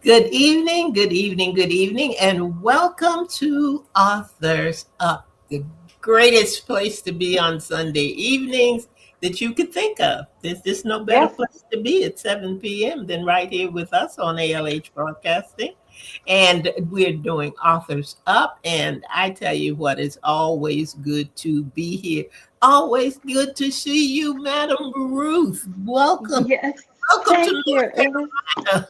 Good evening, good evening, good evening, and welcome to Authors Up, the greatest place to be on Sunday evenings that you could think of. There's just no better Yes. place to be at 7 p.m. than right here with us on ALH Broadcasting. And we're doing Authors Up, and I tell you what, it's always good to be here. Always good to see you, Madam Ruth. Welcome. Yes. Welcome to Thank you. North Carolina.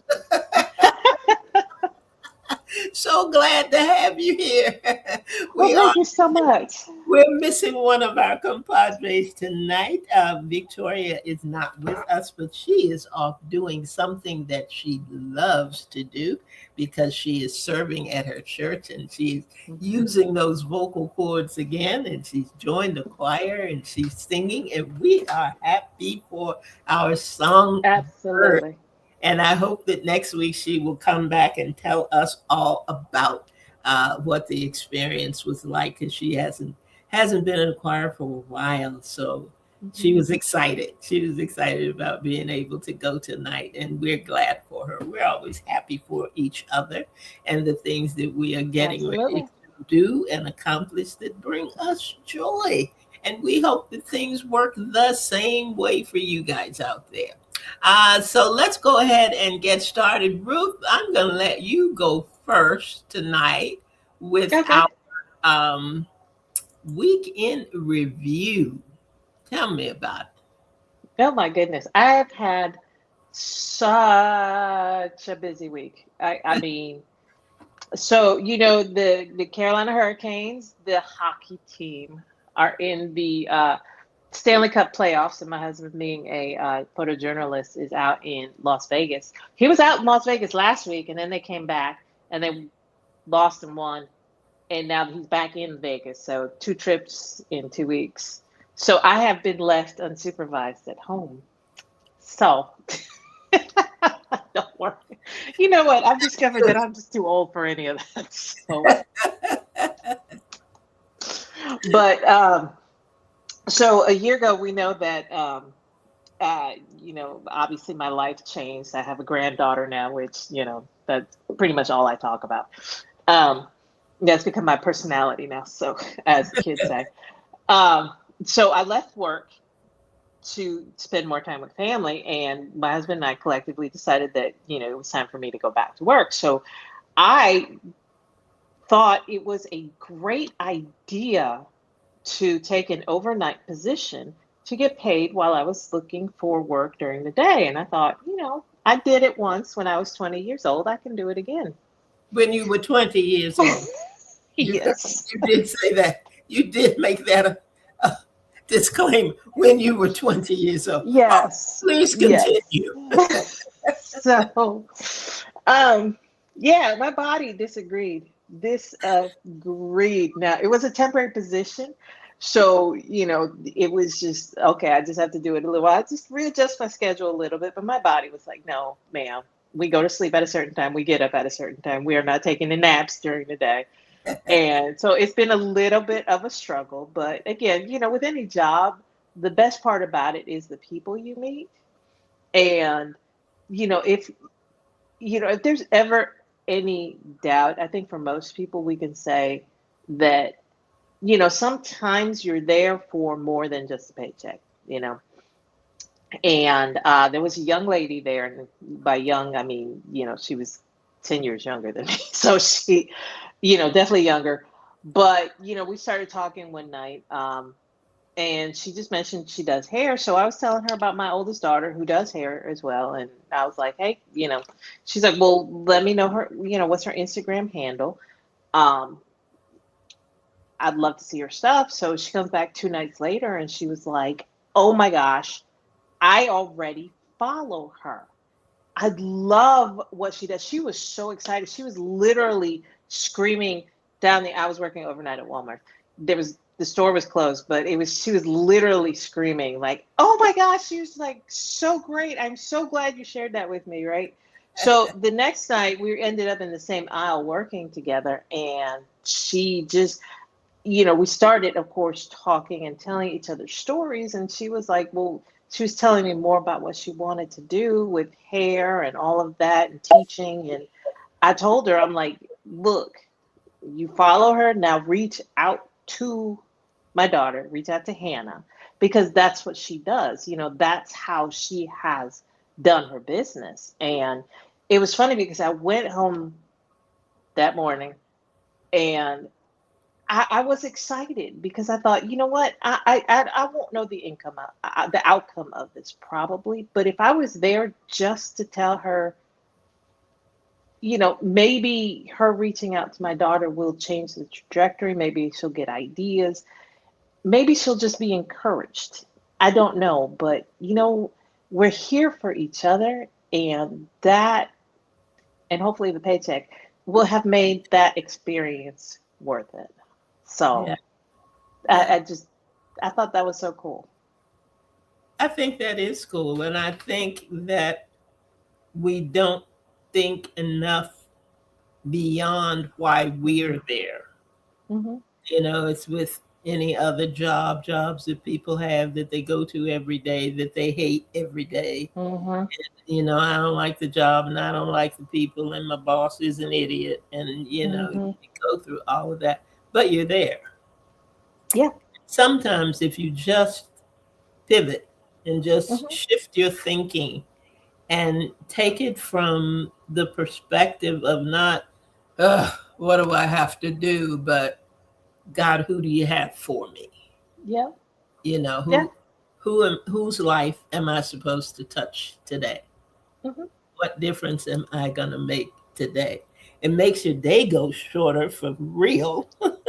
So glad to have you here. Well, We are thank you so much. we're missing one of our compadres tonight. Victoria is not with us, but she is off doing something that she loves to do because she is serving at her church and she's using those vocal cords again. And she's joined the choir and she's singing. And we are happy for our songbird. Absolutely. And I hope that next week she will come back and tell us all about what the experience was like, because she hasn't been in a choir for a while. So she was excited. She was excited about being able to go tonight, and we're glad for her. We're always happy for each other and the things that we are getting ready Absolutely. to do and accomplish that bring us joy. And we hope that things work the same way for you guys out there. So let's go ahead and get started. Ruth, I'm going to let you go first tonight with Okay. our um, week in review. Tell me about it. Oh my goodness. I have had such a busy week. I mean, so the Carolina Hurricanes, the hockey team, are in the Stanley Cup playoffs, and my husband, being a photojournalist, is out in Las Vegas. He was out in Las Vegas last week, and then they came back and they lost and won, and now he's back in Vegas. So 2 trips in 2 weeks. So I have been left unsupervised at home. So don't worry. You know what? I've discovered that I'm just too old for any of that. So, but so a year ago, we know that obviously my life changed. I have a granddaughter now, which that's pretty much all I talk about. That's become my personality now. So, as the kids say. So I left work to spend more time with family, and my husband and I collectively decided that it was time for me to go back to work. So I thought it was a great idea to take an overnight position to get paid while I was looking for work during the day. And I thought, I did it once when I was 20 years old. I can do it again. When you were 20 years old, you, Yes. you did say that. You did make that a disclaimer when you were 20 years old. Oh, Yes. please Yes. continue. So, yeah, my body disagreed. Disagreed. Now, it was a temporary position. So, it was just, okay, I just have to do it a little while. I just readjust my schedule a little bit. But my body was like, no, ma'am, we go to sleep at a certain time. We get up at a certain time. We are not taking the naps during the day. And so it's been a little bit of a struggle. But again, with any job, the best part about it is the people you meet. And, if there's ever any doubt, I think for most people, we can say that, sometimes you're there for more than just a paycheck. And there was a young lady there, and by young, I mean, she was 10 years younger than me. So she, definitely younger. But we started talking one night, and she just mentioned she does hair. So I was telling her about my oldest daughter who does hair as well, and I was like, hey, she's like, well, let me know her, what's her Instagram handle. Um, I'd love to see her stuff. So she comes back 2 nights later, and she was like, oh my gosh, I already follow her. I love what she does. She was so excited. She was literally screaming down the. I was working overnight at Walmart. The store was closed, but she was literally screaming like, "Oh my gosh!" She was like, "So great! I'm so glad you shared that with me." Right. So the next night we ended up in the same aisle working together, and she just we started, of course, talking and telling each other stories. And she was like, well, she was telling me more about what she wanted to do with hair and all of that and teaching. And I told her, I'm like, look, you follow her now, reach out to my daughter, reach out to Hannah, because that's what she does. That's how she has done her business. And it was funny because I went home that morning and I was excited because I thought, you know what, I won't know the the outcome of this probably, but if I was there just to tell her, maybe her reaching out to my daughter will change the trajectory. Maybe she'll get ideas. Maybe she'll just be encouraged. I don't know, but we're here for each other, and hopefully the paycheck will have made that experience worth it. Yeah. So Yeah. I thought that was so cool. I think that is cool. And I think that we don't think enough beyond why we're there. Hmm. It's with any other jobs that people have that they go to every day that they hate every day. Hmm. I don't like the job and I don't like the people and my boss is an idiot. And, Hmm. you go through all of that, but you're there. Yeah. Sometimes if you just pivot and just Hmm. shift your thinking and take it from the perspective of not, what do I have to do, but God, who do you have for me? Yeah. You know, Yeah. whose life am I supposed to touch today? Hmm. What difference am I gonna make today? It makes your day go shorter for real, but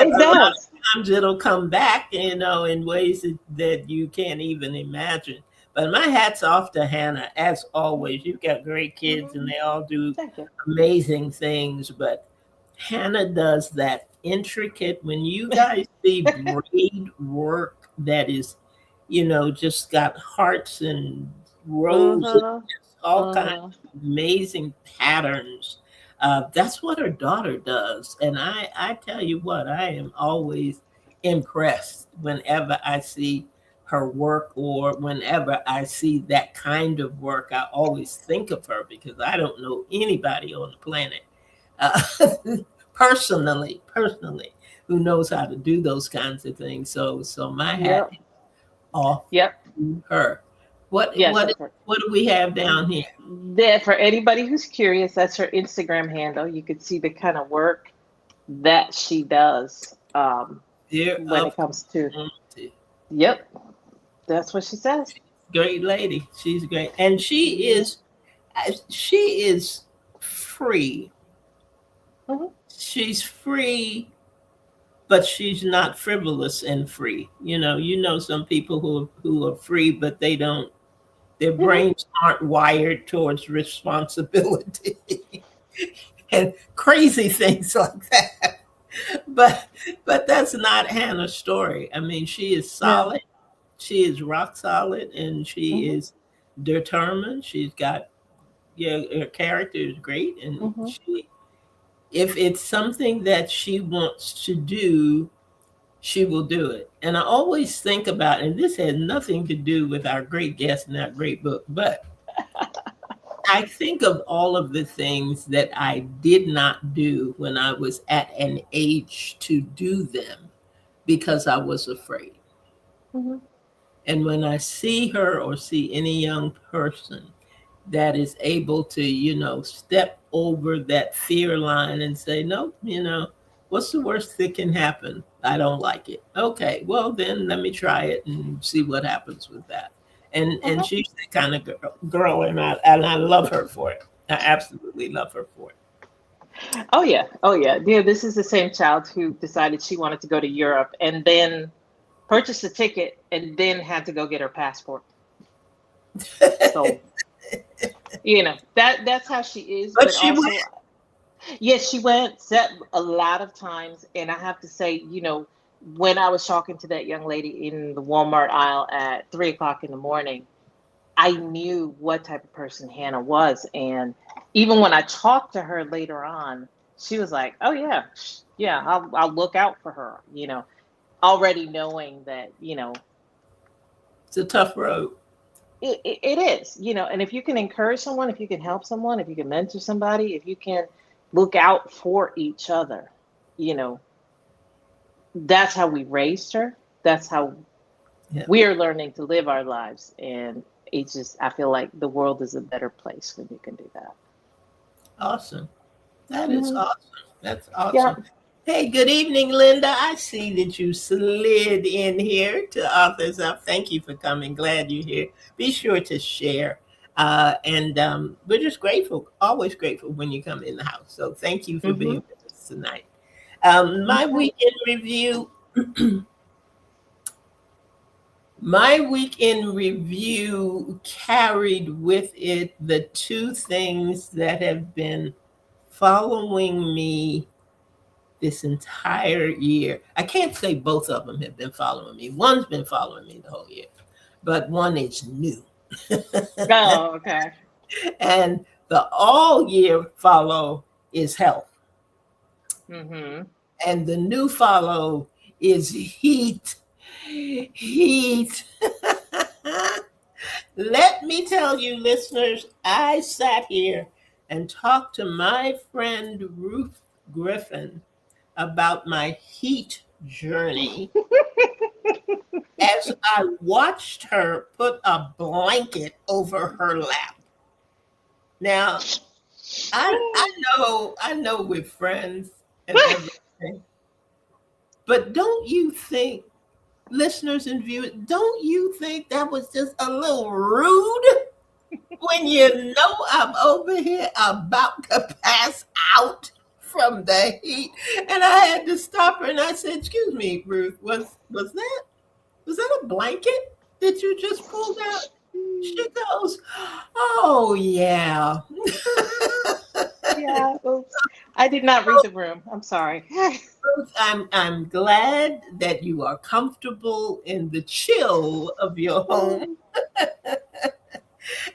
It a lot does. of times it'll come back, in ways that you can't even imagine. But my hat's off to Hannah, as always. You've got great kids Hmm. and they all do Thank you. amazing things, but Hannah does that intricate, when you guys see braid work that is, just got hearts and rows and Hmm. just all kinds Hmm. of amazing patterns. That's what her daughter does. And I tell you what, I am always impressed whenever I see her work or whenever I see that kind of work. I always think of her because I don't know anybody on the planet uh, personally, who knows how to do those kinds of things. So my hat Yep. is off Yep. to her. What Yeah. what So what do we have down here? for anybody who's curious, that's her Instagram handle. You could see the kind of work that she does, Dear when of it comes to. community. Yep. That's what she says. Great lady. She's great. And Yeah. she is free. Hmm. She's free, but she's not frivolous and free. Some people who are free, but their Hmm. brains aren't wired towards responsibility and crazy things like that. But that's not Hannah's story. I mean, she is No. solid. She is rock solid, and she Hmm. is determined. She's got, yeah, her character is great, and Hmm. if it's something that she wants to do, she will do it. And I always think about, and this has nothing to do with our great guest and our great book, but I think of all of the things that I did not do when I was at an age to do them because I was afraid. Hmm. And when I see her or see any young person that is able to, step over that fear line and say, no, What's the worst that can happen? I don't like it. Okay, well then let me try it and see what happens with that. And Uh-huh. she's that kind of girl, and I love her for it. I absolutely love her for it. Oh yeah, oh yeah. Yeah, this is the same child who decided she wanted to go to Europe and then purchased a ticket and then had to go get her passport. So, that's how she is, But but she went. also yes, she went set a lot of times, and I have to say, when I was talking to that young lady in the Walmart aisle at 3 o'clock in the morning, I knew what type of person Hannah was. And even when I talked to her later on, she was like, "Oh yeah, yeah, I'll look out for her." Already knowing that, It's a tough road. it is, and if you can encourage someone, if you can help someone, if you can mentor somebody, if you can look out for each other, you know, that's how we raised her. That's how Yeah, we are learning to live our lives. And it's just, I feel like the world is a better place when you can do that. awesome. That is Hmm. awesome. That's Yeah. awesome. Hey, good evening, Linda. I see that you slid in here to Authors Up. Thank you for coming. Glad you're here. Be sure to share. And we're just grateful, always grateful when you come in the house. So thank you for Hmm. being with us tonight. My Okay. weekend review. My weekend review carried with it the two things that have been following me this entire year. I can't say both of them have been following me. One's been following me the whole year, but one is new. Oh, okay. And the all year follow is health. Hmm. And the new follow is heat. Heat. Let me tell you, listeners, I sat here and talked to my friend Ruth Griffin about my heat journey as I watched her put a blanket over her lap. Now, I know we're friends and everything, but don't you think, listeners and viewers, don't you think that was just a little rude when you know I'm over here about to pass out from the heat? And I had to stop her and I said, "Excuse me, Ruth, was that a blanket that you just pulled out?" She goes, "Oh yeah." Yeah. Oops. I did not read the room. I'm sorry. I'm glad that you are comfortable in the chill of your home,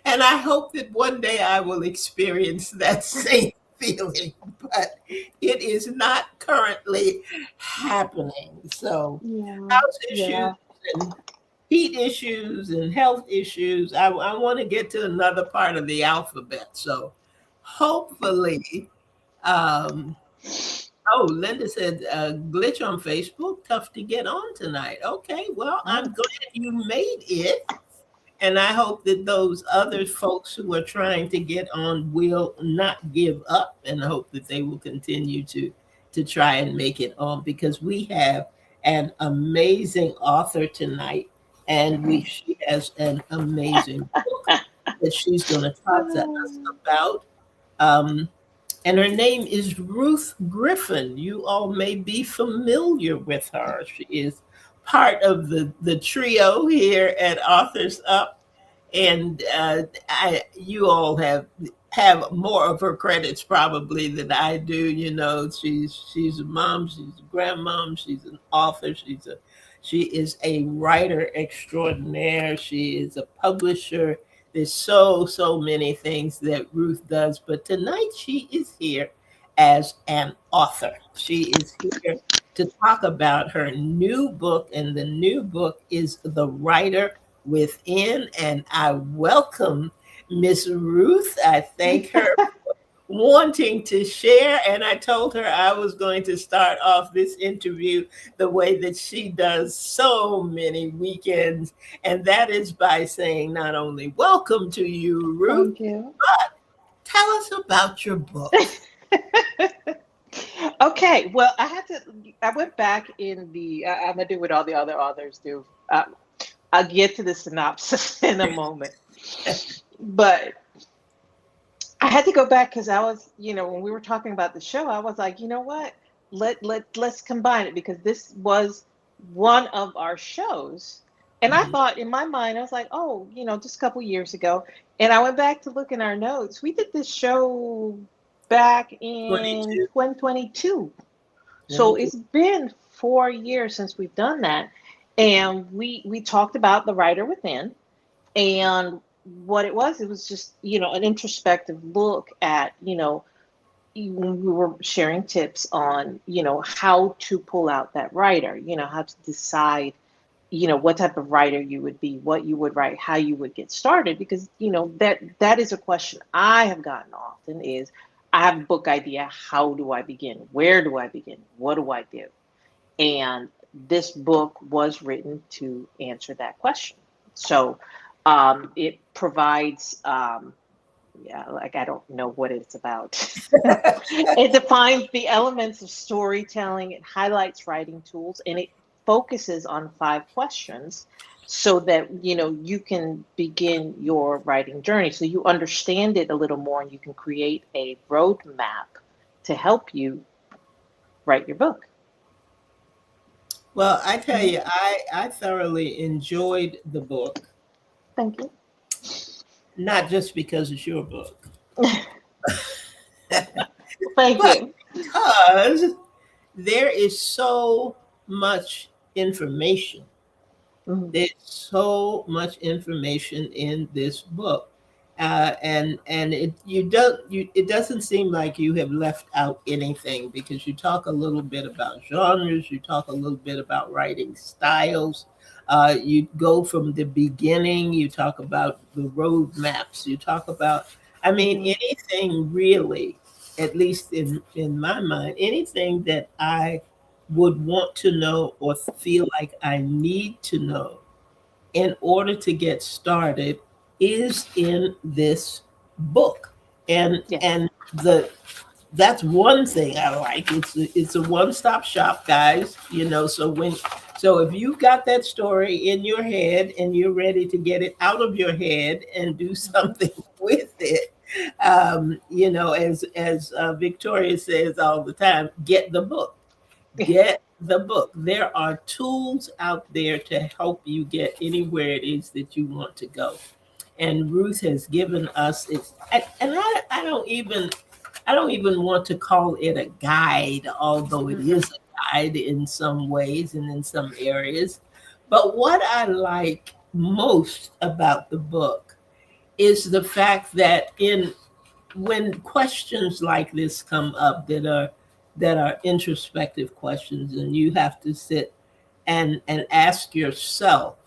and I hope that one day I will experience that same feeling, but it is not currently happening. So, Yeah. house issues Yeah. and heat issues and health issues. I want to get to another part of the alphabet. So, hopefully, um, oh, Linda said, glitch on Facebook, tough to get on tonight. Okay, well, I'm Oh. glad you made it. And I hope that those other folks who are trying to get on will not give up, and I hope that they will continue to try and make it on, because we have an amazing author tonight, and she has an amazing book that she's going to talk to us about. Um, and her name is Ruth Griffin. You all may be familiar with her. She is part of the trio here at Authors Up, and you all have more of her credits probably than I do. She's a mom, she's a grandmom, she's an author, she is a writer extraordinaire, she is a publisher. There's so many things that Ruth does, but tonight she is here as an author. She is here to talk about her new book, and the new book is The Writer Within. And I welcome Miss Ruth. I thank her for wanting to share, and I told her I was going to start off this interview the way that she does so many weekends, and that is by saying not only welcome to you, Ruth, Thank you. but tell us about your book. Okay, well, I went back in I'm gonna do what all the other authors do. I'll get to the synopsis in a moment, but I had to go back because I was, when we were talking about the show, I was like, you know what? Let's combine it because this was one of our shows. And I Mhm. thought in my mind, I was like, oh, just a couple years ago. And I went back to look in our notes. We did this show back in 22, 2022. So 22. it's been 4 years since we've done that. And we talked about the writer within, and what it was just, an introspective look at, when we were sharing tips on, how to pull out that writer, how to decide, what type of writer you would be, what you would write, how you would get started. Because, that is a question I have gotten often is, I have a book idea. How do I begin? Where do I begin? What do I do? And this book was written to answer that question. So it provides, yeah, like I don't know what it's about. It defines the elements of storytelling, it highlights writing tools, and it focuses on 5 questions so that you can begin your writing journey. So you understand it a little more and you can create a roadmap to help you write your book. Well, I tell Mhm. you, I thoroughly enjoyed the book, Thank you. not just because it's your book, Thank but you. because there is so much information. Mhm. There's so much information in this book, and it doesn't seem like you have left out anything because you talk a little bit about genres, you talk a little bit about writing styles, you go from the beginning, you talk about the road maps, you talk about, I mean, Mhm. anything really, at least in my mind, anything that I would want to know or feel like I need to know in order to get started is in this book. And Yes. the that's one thing I like. It's a one-stop shop, guys. So if you've got that story in your head and you're ready to get it out of your head and do Mhm. something with it, as Victoria says all the time, get the book. Get the book. There are tools out there to help you get anywhere it is that you want to go. And Ruth has given us it. And I don't even want to call it a guide, although it Mhm. is a guide in some ways and in some areas. But what I like most about the book is the fact that in when questions like this come up that are introspective questions, and you have to sit and ask yourself,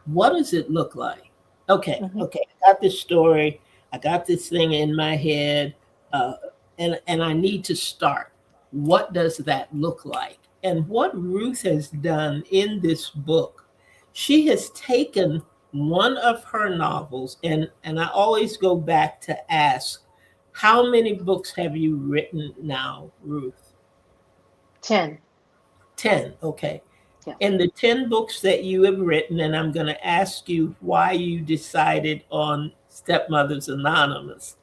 what does it look like? Okay, Mhm. okay, I got this story, I got this thing in my head, uh, and I need to start. What does that look like? And what Ruth has done in this book, she has taken one of her novels, and I always go back to ask, how many books have you written now, Ruth? 10. 10. Okay. Yes. In the 10 books that you have written, and I'm going to ask you why you decided on Stepmothers Anonymous.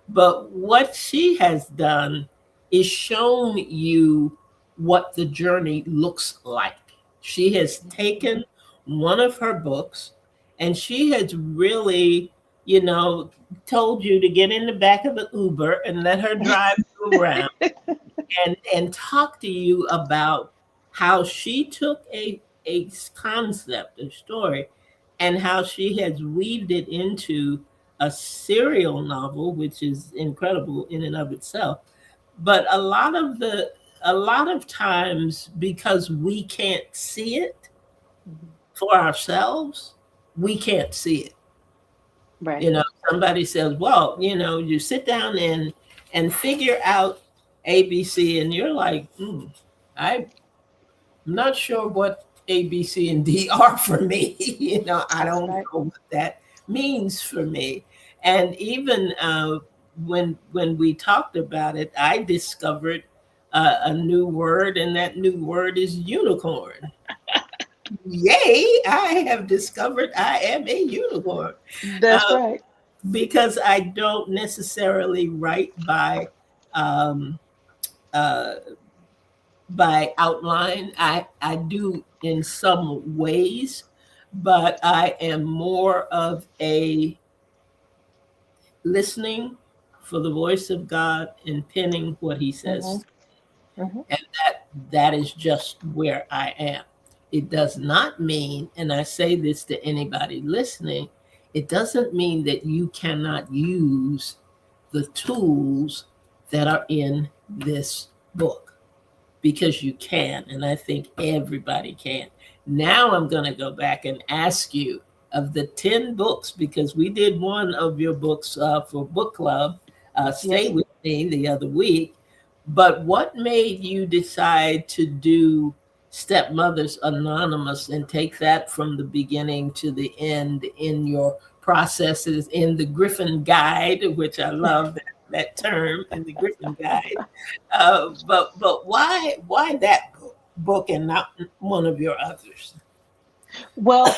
But what she has done is shown you what the journey looks like. She has taken one of her books and she has really, you know, told you to get in the back of the Uber and let her drive you around and talk to you about how she took a concept, a story, and how she has weaved it into a serial novel, which is incredible in and of itself. But a lot of times, because we can't see it Mhm. for ourselves, we can't see it. Right. You know, somebody says, well, you sit down and figure out ABC, and you're like, I'm not sure what A, B, C, and D are for me. I That's don't right. know what that means for me. And even when we talked about it, I discovered. a new word, and that new word is unicorn. Yay, I have discovered I am a unicorn. That's Uh, right. because I don't necessarily write um, uh, by outline. I do in some ways, but I am more of a listening for the voice of God and penning what he Hmm. says. Hmm. And that is just where I am. It does not mean, and I say this to anybody listening, it doesn't mean that you cannot use the tools that are in this book, because you can, and I think everybody can. Now I'm going to go back and ask you, of the 10 books, because we did one of your books for book club, Stay Yes. With Me, the other week, but what made you decide to do Stepmothers Anonymous and take that from the beginning to the end in your processes in the Griffin Guide, which I love that term, in the Griffin Guide? But why that book and not one of your others? Well,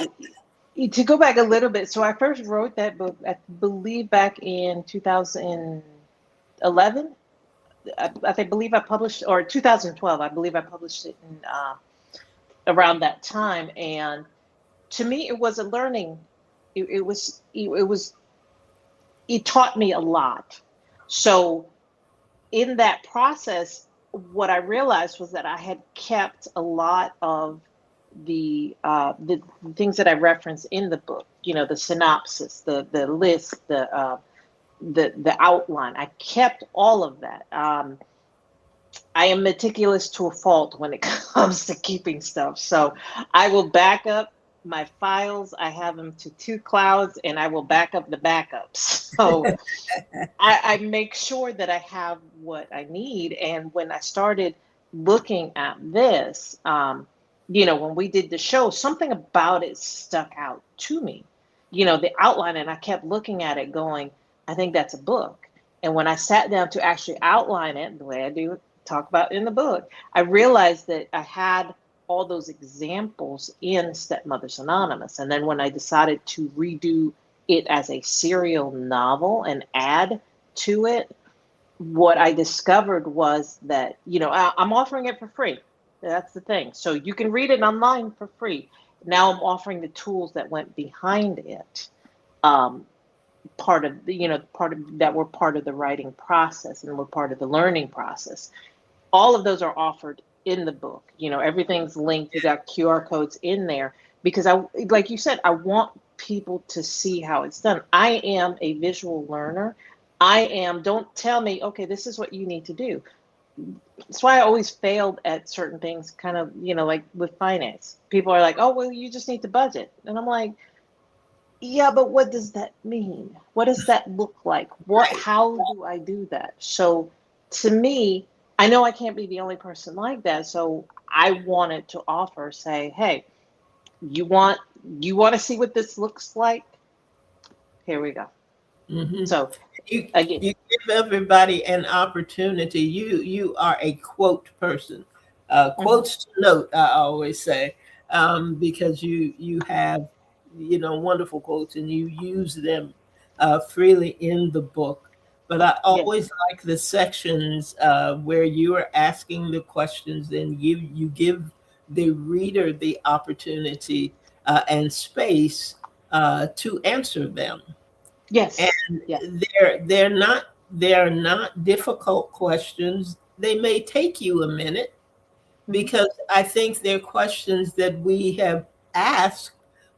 to go back a little bit, so I first wrote that book, I believe, back in 2011. Believe I published, or 2012. I believe I published it in around that time. And to me, it was a learning. It taught me a lot. So in that process, what I realized was that I had kept a lot of the things that I reference in the book. You know, the synopsis, the list, the outline. I kept all of that. I am meticulous to a fault when it comes to keeping stuff. So I will back up my files. I have them to two clouds, and I will back up the backups. So I make sure that I have what I need. And when I started looking at this, when we did the show, something about it stuck out to me. The outline, and I kept looking at it, going, I think that's a book. And when I sat down to actually outline it, the way I do talk about in the book, I realized that I had all those examples in Stepmothers Anonymous. And then when I decided to redo it as a serial novel and add to it, what I discovered was that, I'm offering it for free. That's the thing. So you can read it online for free. Now I'm offering the tools that went behind it. Um, Part of the, part of that were part of the writing process and were part of the learning process. All of those are offered in the book. Everything's linked. You got QR codes in there because like you said, I want people to see how it's done. I am a visual learner. Don't tell me, okay, this is what you need to do. That's why I always failed at certain things, kind of, like with finance. People are like, oh, well, you just need to budget. And I'm like, yeah, but what does that mean? What does that look like? Right. How do I do that? So to me, I know I can't be the only person like that. So I wanted to offer, say, hey, you want to see what this looks like? Here we go. hmm So You again, you give everybody an opportunity. You are a quote person. mhm, Quotes to note, I always say, because you have wonderful quotes and you use them freely in the book. But I yes, always like the sections where you are asking the questions and you give the reader the opportunity and space to answer them. yes, And yes. they're not difficult questions. They may take you a minute, Mhm, because I think they're questions that we have asked,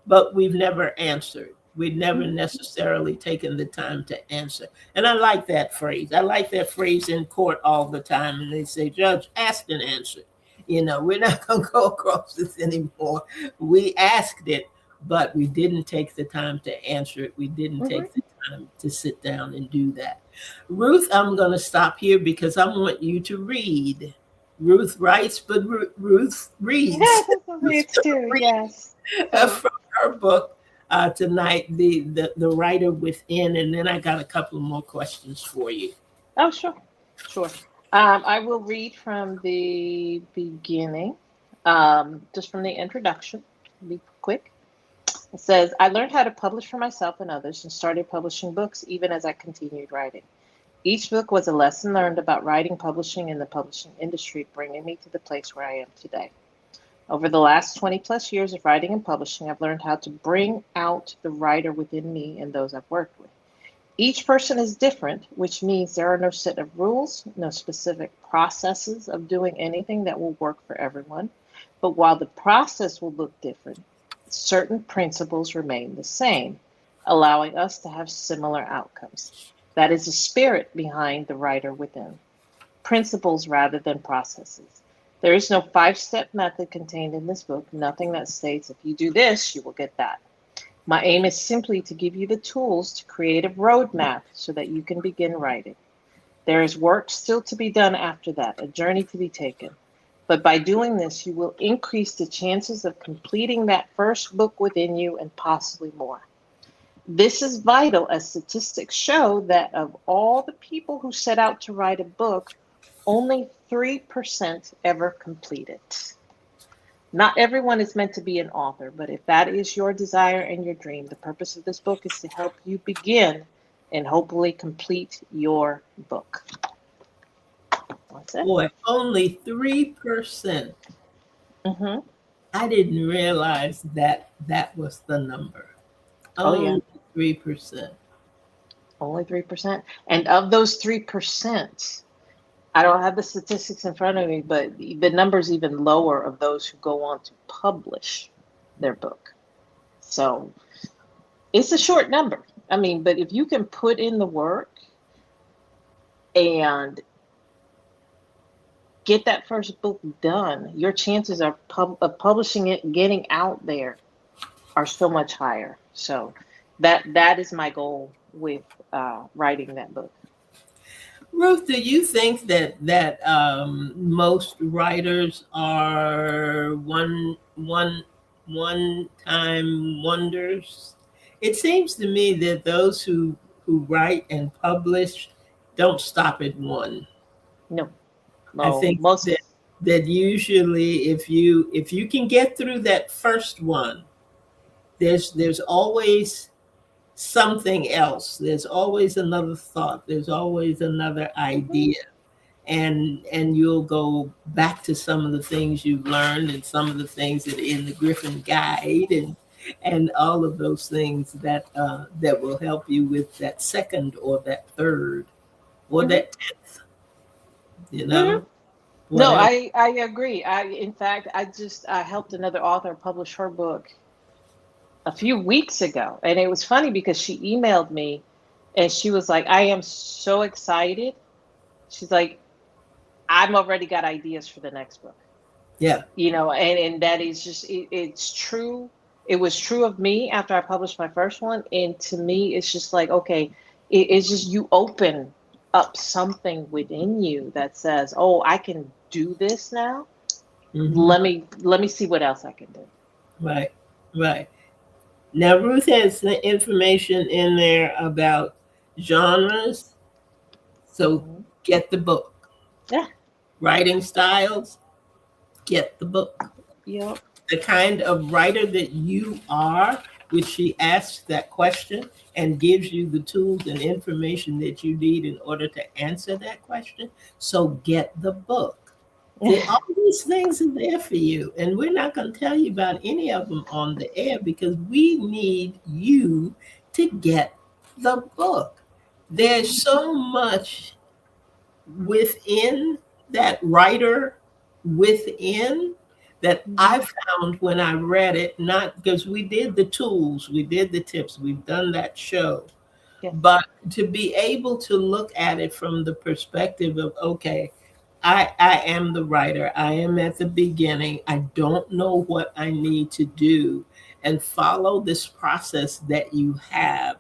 but we've never answered. We've never mhm, necessarily taken the time to answer. And I like that phrase. I like that phrase in court all the time. And they say, Judge, asked and answered. We're not going to go across this anymore. We asked it, but we didn't take the time to answer it. We didn't mhm. take the time to sit down and do that. Ruth, I'm going to stop here because I want you to read. Ruth writes, but Ruth reads. Yeah, that's what Ruth's it's going to too. read Yes. So, from her book tonight, the writer within, and then I got a couple more questions for you. oh, sure, sure. I will read from the beginning, just from the introduction. Be quick. It says, I learned how to publish for myself and others and started publishing books even as I continued writing. Each book was a lesson learned about writing, publishing, and the publishing industry, bringing me to the place where I am today. Over the last 20 plus years of writing and publishing, I've learned how to bring out the writer within me and those I've worked with. Each person is different, which means there are no set of rules, no specific processes of doing anything that will work for everyone. But while the process will look different, certain principles remain the same, allowing us to have similar outcomes. That is the spirit behind the writer within. Principles rather than processes. There is no 5-step method contained in this book, nothing that states if you do this, you will get that. My aim is simply to give you the tools to create a roadmap so that you can begin writing. There is work still to be done after that, a journey to be taken. But by doing this, you will increase the chances of completing that first book within you and possibly more. This is vital as statistics show that of all the people who set out to write a book, only 3% ever complete it. Not everyone is meant to be an author, but if that is your desire and your dream, the purpose of this book is to help you begin and hopefully complete your book. That's it. Boy, only 3%. Mm-hmm. I didn't realize that that was the number. Oh, yeah. Only 3%. Only 3%. And of those 3%, I don't have the statistics in front of me, but the number's even lower of those who go on to publish their book. So it's a short number. I mean, but if you can put in the work and get that first book done, your chances of publishing it, getting out there, are so much higher. So that is my goal with writing that book. Ruth, do you think that most writers are one time wonders? It seems to me that those who write and publish don't stop at one. No, I no, think most. that usually if you can get through that first one, there's always something else. There's always another thought. There's always another Mhm. idea. And you'll go back to some of the things you've learned and some of the things that are in the Griffin Guide and all of those things that will help you with that second or that third or Mhm. that 10th, you Mhm. know, No, whatever. I agree. In fact, I helped another author publish her book a few weeks ago, and it was funny because she emailed me, and she was like, "I am so excited." She's like, "I've already got ideas for the next book." Yeah. And that is just it's true. It was true of me after I published my first one, and to me, it's just like, okay, it's just you open up something within you that says, "Oh, I can do this now. Hmm. Let me see what else I can do." Right. Right. Now, Ruth has the information in there about genres. So Mhm. get the book. Yeah. Writing styles, get the book. Yep. The kind of writer that you are, which she asks that question and gives you the tools and information that you need in order to answer that question. So get the book. All these things are there for you. And we're not going to tell you about any of them on the air because we need you to get the book. There's so much within that writer within that I Mhm. found when I read it, not because we did the tools, we did the tips, we've done that show, Yes. but to be able to look at it from the perspective of, okay, I am the writer, I am at the beginning, I don't know what I need to do, and follow this process that you have,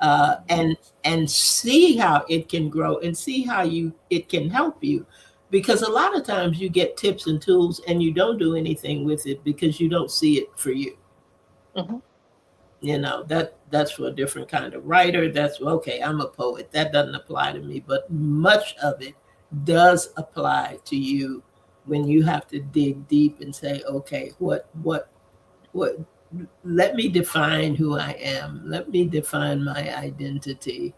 uh, Mhm. and and see how it can grow and see how you it can help you, because a lot of times you get tips and tools and you don't do anything with it because you don't see it for you. Mhm. That's for a different kind of writer. That's okay, I'm a poet, that doesn't apply to me, but much of it does apply to you when you have to dig deep and say, okay, what, let me define who I am. Let me define my identity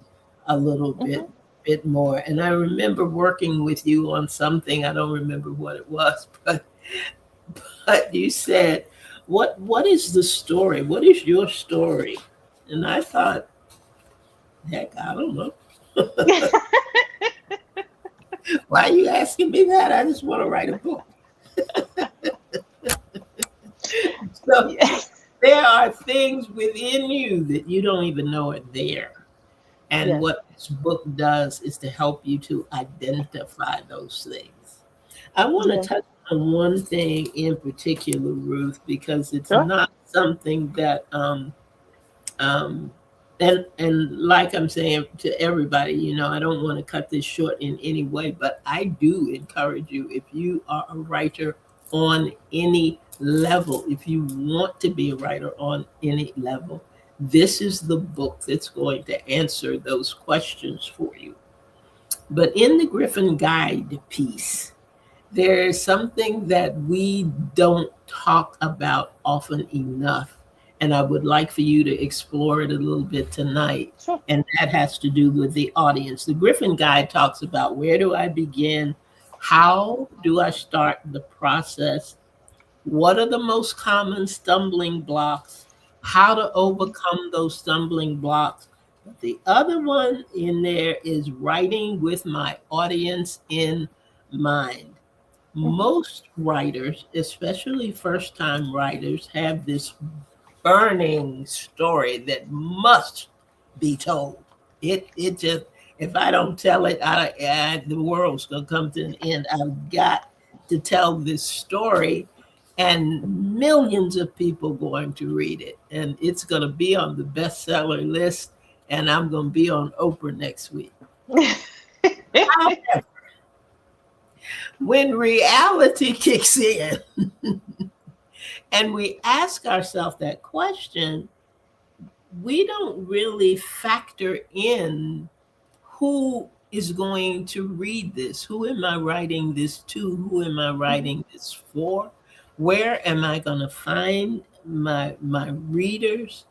a little Mm-hmm. bit more. And I remember working with you on something, I don't remember what it was, but you said, what is the story? What is your story? And I thought, heck, I don't know. Why are you asking me that? I just want to write a book. So Yes. there are things within you that you don't even know are there. And Yes. what this book does is to help you to identify those things. I want to Yeah. touch on one thing in particular, Ruth, because it's Sure. not something that um, and like I'm saying to everybody, I don't want to cut this short in any way, but I do encourage you, if you are a writer on any level, if you want to be a writer on any level, this is the book that's going to answer those questions for you. But in the Griffin Guide piece, there is something that we don't talk about often enough. And I would like for you to explore it a little bit tonight. Sure. And that has to do with the audience. The Griffin Guide talks about, where do I begin? How do I start the process? What are the most common stumbling blocks? How to overcome those stumbling blocks? But the other one in there is writing with my audience in mind. Mm-hmm. Most writers, especially first time writers, have this burning story that must be told. It just, if I don't tell it, the world's gonna come to an end. I've got to tell this story, and millions of people going to read it, and it's gonna be on the bestseller list, and I'm gonna be on Oprah next week. However, when reality kicks in and we ask ourselves that question, we don't really factor in who is going to read this. Who am I writing this to? Who am I Mhm. writing this for? Where am I going to find my readers?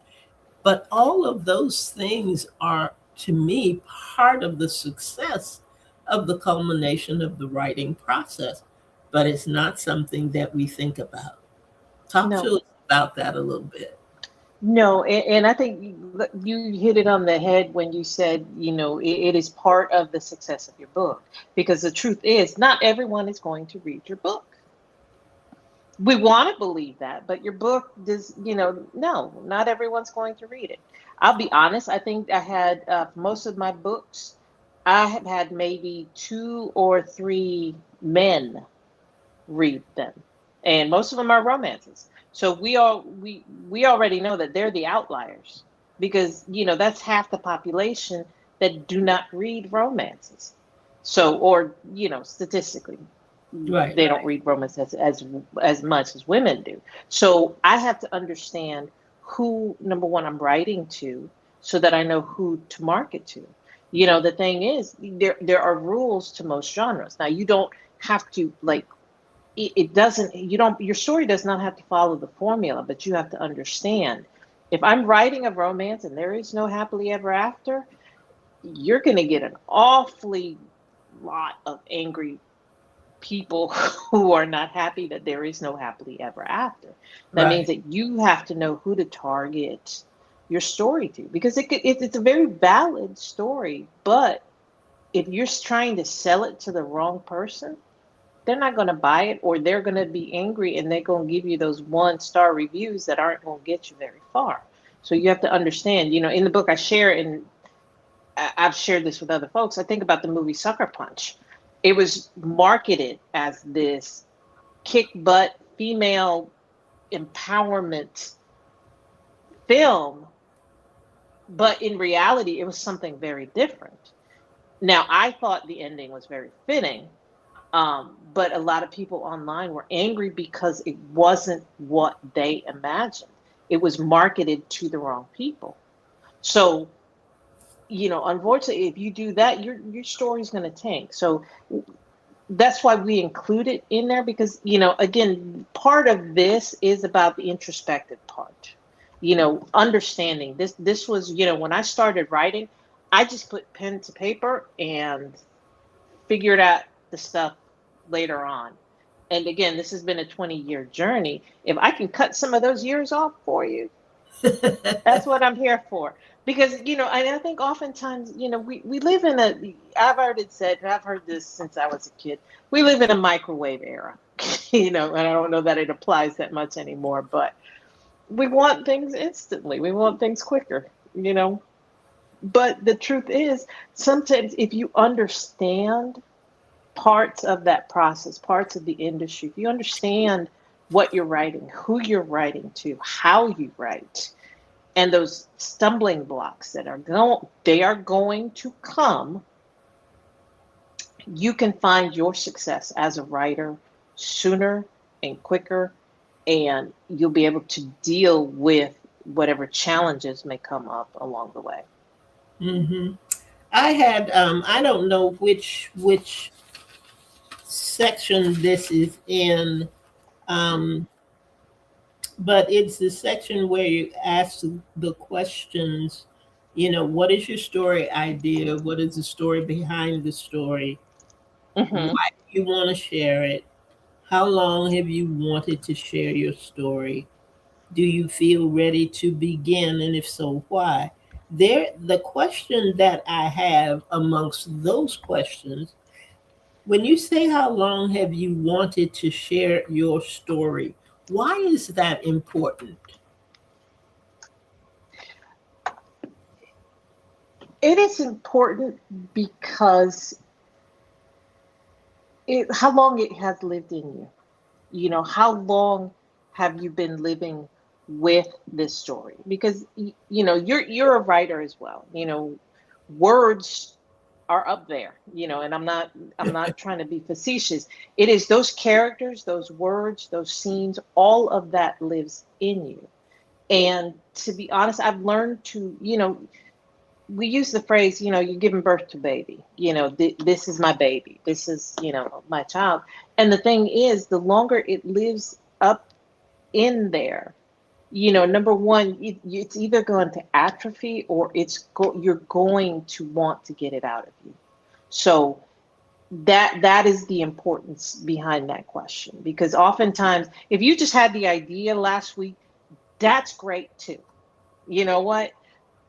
But all of those things are, to me, part of the success of the culmination of the writing process. But it's not something that we think about. Talk No. to us about that a little bit. No, and I think you hit it on the head when you said, it is part of the success of your book. Because the truth is, not everyone is going to read your book. We want to believe that, but your book does, no, not everyone's going to read it. I'll be honest, I think I had most of my books, I have had maybe two or three men read them, and most of them are romances. So we already know that they're the outliers, because that's half the population that do not read romances. So, or statistically, Right, they don't right. read romances as much as women do. So I have to understand who, number one, I'm writing to, so that I know who to market to. The thing is, there are rules to most genres. Now, you don't have to, like, it doesn't, you don't, your story does not have to follow the formula, but you have to understand, if I'm writing a romance and there is no happily ever after, you're going to get an awfully lot of angry people who are not happy that there is no happily ever after. That means Right. that you have to know who to target your story to, because it's a very valid story, but if you're trying to sell it to the wrong person, they're not going to buy it, or they're going to be angry and they're going to give you those 1-star reviews that aren't going to get you very far. So you have to understand, in the book I share, and I've shared this with other folks, I think about the movie Sucker Punch. It was marketed as this kick butt female empowerment film, but in reality, it was something very different. Now, I thought the ending was very fitting, but a lot of people online were angry because it wasn't what they imagined. It was marketed to the wrong people. So, unfortunately, if you do that, your story's going to tank. So that's why we include it in there because, again, part of this is about the introspective part. Understanding this was, when I started writing, I just put pen to paper and figured out the stuff later on. And again, this has been a 20-year journey. If I can cut some of those years off for you, that's what I'm here for. Because, and I think oftentimes, we live in I've heard it said, and I've heard this since I was a kid, we live in a microwave era, and I don't know that it applies that much anymore, but we want things instantly. We want things quicker. But the truth is, sometimes if you understand parts of that process, parts of the industry, if you understand what you're writing, who you're writing to, how you write, and those stumbling blocks they are going to come, you can find your success as a writer sooner and quicker, and you'll be able to deal with whatever challenges may come up along the way. Hmm. I had I don't know which section this is in, um, but it's the section where you ask the questions. What is your story idea? What is the story behind the story? Mm-hmm. Why do you want to share it? How long have you wanted to share your story? Do you feel ready to begin? And if so, why? The question that I have amongst those questions, when you say how long have you wanted to share your story, why is that important? It is important because how long it has lived in you. How long have you been living with this story? Because you're a writer as well. Words are up there, and I'm not trying to be facetious. It is those characters, those words, those scenes, all of that lives in you. And to be honest, I've learned to, we use the phrase, you're giving birth to baby. This is my baby. This is, my child. And the thing is, the longer it lives up in there, number one, it's either going to atrophy or you're going to want to get it out of you. So that is the importance behind that question, because oftentimes, if you just had the idea last week, that's great too. You know what?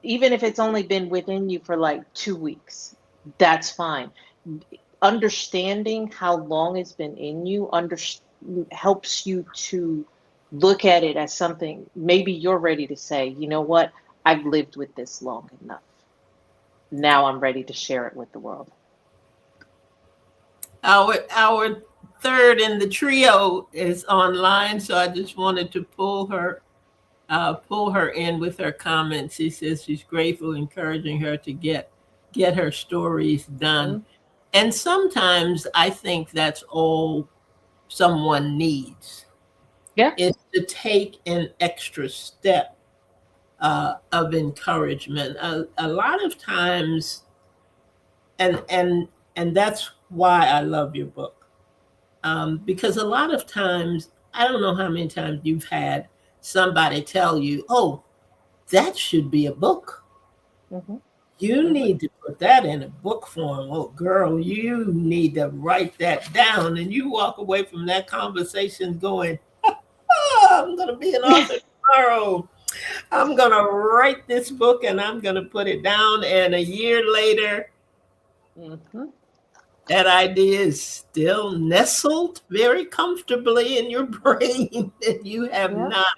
Even if it's only been within you for like 2 weeks, that's fine. Understanding how long it's been in you helps you to look at it as something maybe you're ready to say, you know what, I've lived with this long enough. Now I'm ready to share it with the world. Our third in the trio is online, so I just wanted to pull her in with her comments. She says she's grateful, encouraging her to get her stories done. Hmm. And sometimes I think that's all someone needs, Yeah. is to take an extra step of encouragement. A lot of times, and and and that's why I love your book, because a lot of times, I don't know how many times you've had somebody tell you, "Oh, that should be a book. Hmm. You Hmm. need to put that in a book form. Oh, girl, you need to write that down." And you walk away from that conversation going, "Oh, I'm going to be an author tomorrow. I'm going to write this book and I'm going to put it down." And a year later, Hmm. that idea is still nestled very comfortably in your brain, and you have Yeah. not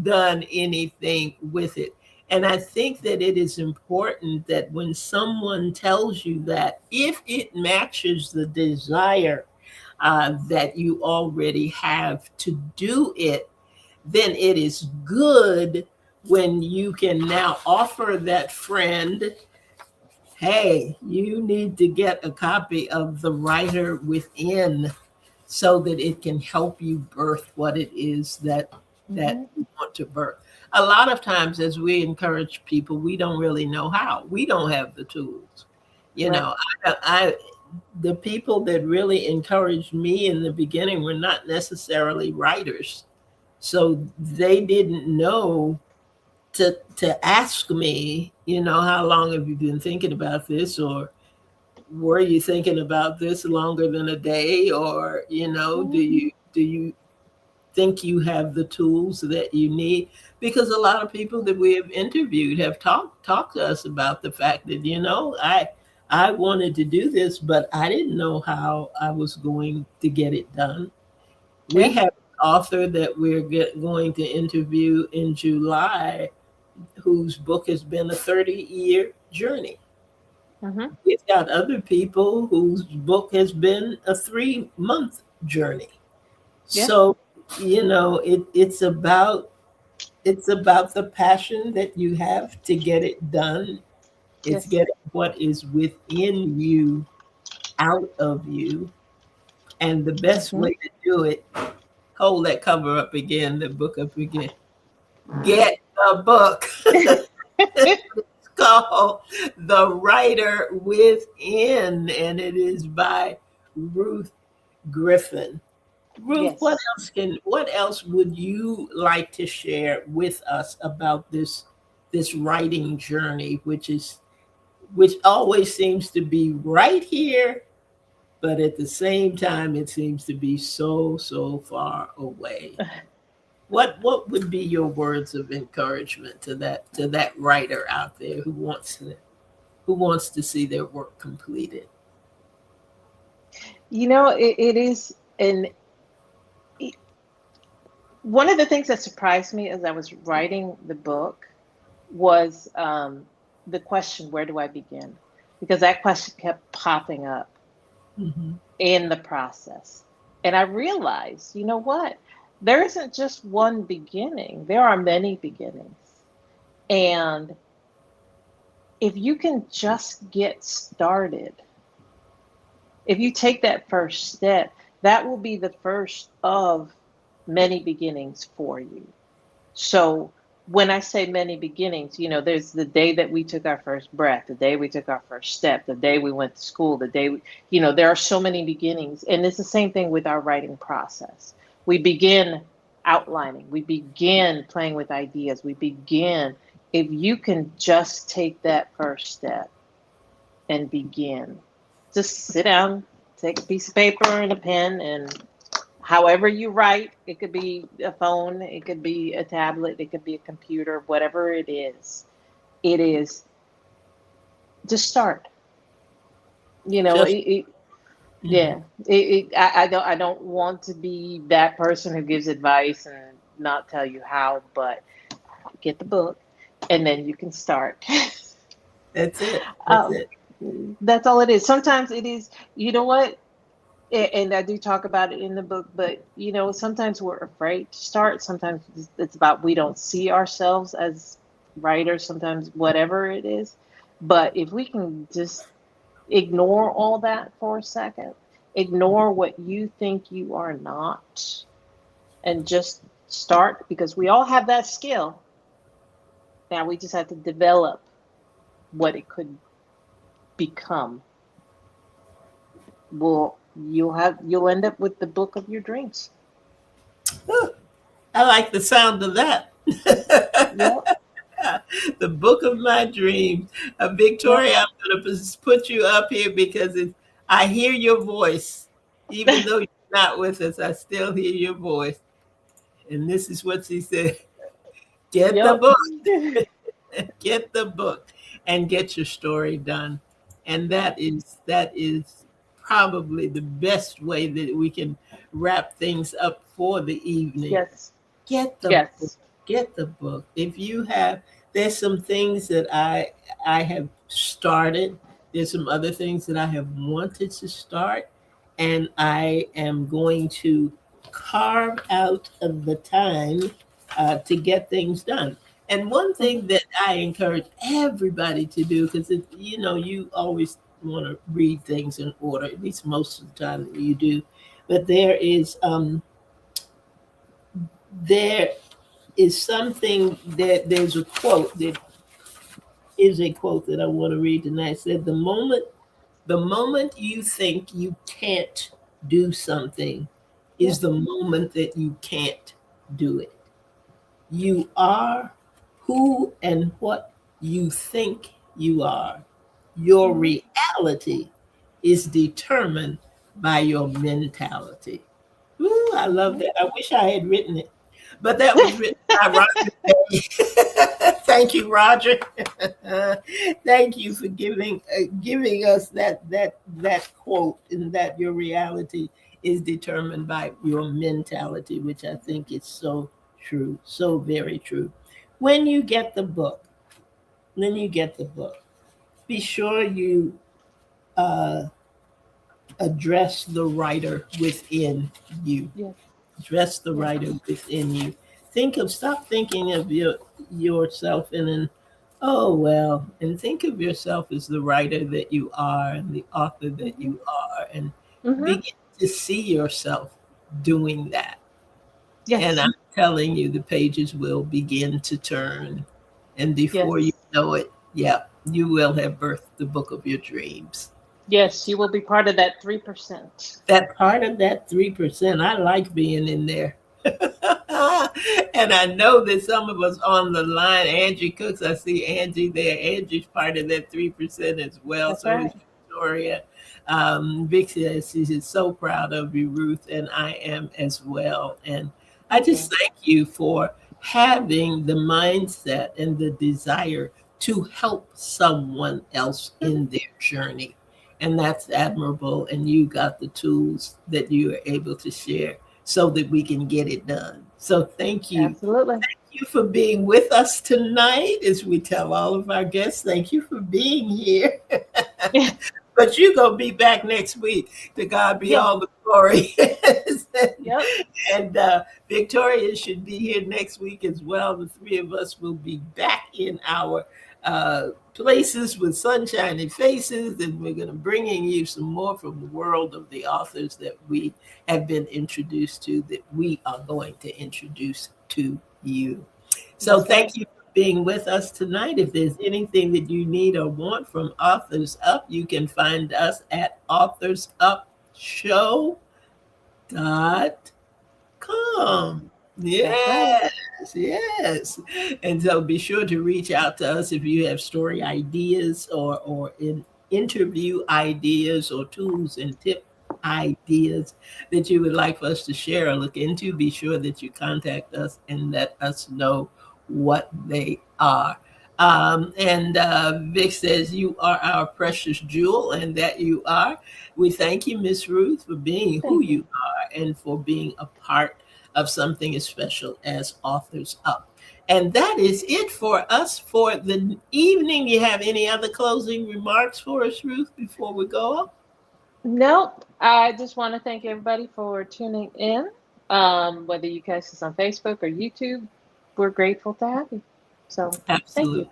done anything with it. And I think that it is important that when someone tells you that, if it matches the desire that you already have to do it, then it is good when you can now offer that friend, "Hey, you need to get a copy of The Writer Within so that it can help you birth what it is that Hmm. you want to birth." A lot of times, as we encourage people, we don't really know how. We don't have the tools. You Right. know, I the people that really encouraged me in the beginning were not necessarily writers. So they didn't know to ask me, how long have you been thinking about this, or were you thinking about this longer than a day, or do you think you have the tools that you need? Because a lot of people that we have interviewed have talked to us about the fact that I wanted to do this, but I didn't know how I was going to get it done. We Yeah. have an author that we're going to interview in July, whose book has been a 30-year journey. Mm-hmm. We've got other people whose book has been a 3-month journey. Yeah. So, it's about the passion that you have to get it done. It's Yes. getting what is within you out of you. And the best Mm-hmm. way to do it, hold that cover up again, the book up again. Get the book. It's called The Writer Within, and it is by Ruth Griffin. Ruth, what Yes. else would you like to share with us about this writing journey, which always seems to be right here, but at the same time it seems to be so far away. What would be your words of encouragement to that writer out there who wants to see their work completed? It is, and it- one of the things that surprised me as I was writing the book was the question, where do I begin? Because that question kept popping up Mm-hmm. in the process. And I realized, you know what? There isn't just one beginning, there are many beginnings. And if you can just get started, if you take that first step, that will be the first of many beginnings for you. So when I say many beginnings, there's the day that we took our first breath, the day we took our first step, the day we went to school, the day there are so many beginnings. And it's the same thing with our writing process. We begin outlining, we begin playing with ideas, we begin. If you can just take that first step and begin, just sit down, take a piece of paper and a pen, and however you write, it could be a phone, it could be a tablet, it could be a computer, whatever it is just start. you know it, Just it mhm. yeah, I don't want to be that person who gives advice and not tell you how, but get the book and then you can start. That's it. That's um, it. that's all it is. Sometimes it is, you know what, and I do talk about it in the book, but sometimes we're afraid to start. Sometimes it's about we don't see ourselves as writers, sometimes whatever it is. But if we can just ignore all that for a second, ignore what you think you are not, and just start, because we all have that skill. Now we just have to develop what it could become. You'll end up with the book of your dreams. Whew, I like the sound of that. Yep. The book of my dreams. Yep. Victoria, I'm going to put you up here because I hear your voice. Even though you're not with us, I still hear your voice. And this is what she said: get the Yep. book. Get the book and get your story done. And that is probably the best way that we can wrap things up for the evening. Yes. Get the book. Yes. Get the book. If you have, there's some things that I have started. There's some other things that I have wanted to start, and I am going to carve out of the time to get things done. And one Mhm. thing that I encourage everybody to do, because you always want to read things in order, at least most of the time you do, but there is something that there's a quote that I want to read tonight. It said, the moment The moment you think you can't do something is Yep. the moment that you can't do it. You are who and what you think you are. Your Hmm. reality is determined by your mentality. Ooh, I love Hmm. that. I wish I had written it, but that was written by Roger Day. Thank you, Roger. Thank you for giving us that quote, and that your reality is determined by your mentality, which I think is so true, so very true. When you get the book, when you get the book, be sure you uh, address the writer within you. Yes. Address the Yes. writer within you. Stop thinking of yourself in an, oh well, and think of yourself as the writer that you are and the author that Hmm. you are, and Hmm. begin to see yourself doing that. And Yes. I'm telling you, the pages will begin to turn, and before you Yes. know it, yeah, you will have birthed the book of your dreams. Yes. You will be part of that 3%. That part of that 3%, I like being in there. And I know that some of us on the line, Angie Cooks, I see Angie there. Angie's part of that 3% as well. That's So is right. Victoria. Vic says she's so proud of you, Ruth, and I am as well. And I Thank just you. thank you for having the mindset and the desire to help someone else Mhm. in their journey. And that's admirable. And you got the tools that you are able to share so that we can get it done. So thank you. Absolutely. Thank you for being with us tonight. As we tell all of our guests, thank you for being here. But you're going to be back next week. To God be Yeah. all the glory. Yep. And Victoria should be here next week as well. The three of us will be back in our places with sunshiny faces, and we're going to bringing you some more from the world of the authors that we have been introduced to, that we are going to introduce to you. So That's right. thank you for being with us tonight. If there's anything that you need or want from Authors Up, you can find us at authorsupshow.com. That's right. Yes, yes. And so be sure to reach out to us if you have story ideas or in interview ideas or tools and tip ideas that you would like for us to share or look into. Be sure that you contact us and let us know what they are. And Vic says, you are our precious jewel, and that you are. We thank you, Miss Ruth, for being who Thank you. you are and for being a part of something as special as Authors Up. And that is it for us for the evening. You have any other closing remarks for us, Ruth, before we go? Nope. I just want to thank everybody for tuning in. Whether you catch us on Facebook or YouTube, we're grateful to have you. So thank you. Absolutely.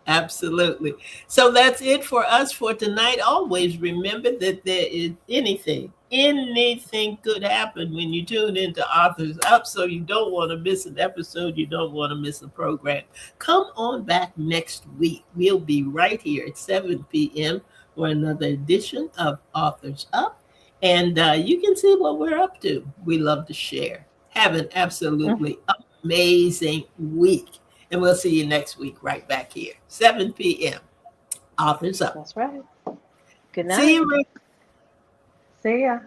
Absolutely. So that's it for us for tonight. Always remember that there is anything could happen when you tune into Authors Up. So you don't want to miss an episode. You don't want to miss a program. Come on back next week. We'll be right here at 7 p.m. for another edition of Authors Up. And you can see what we're up to. We love to share. Have an Mm. absolutely amazing week. And we'll see you next week right back here, 7 p.m. Authors Up. That's right. Good See night. you, Ruth. See ya.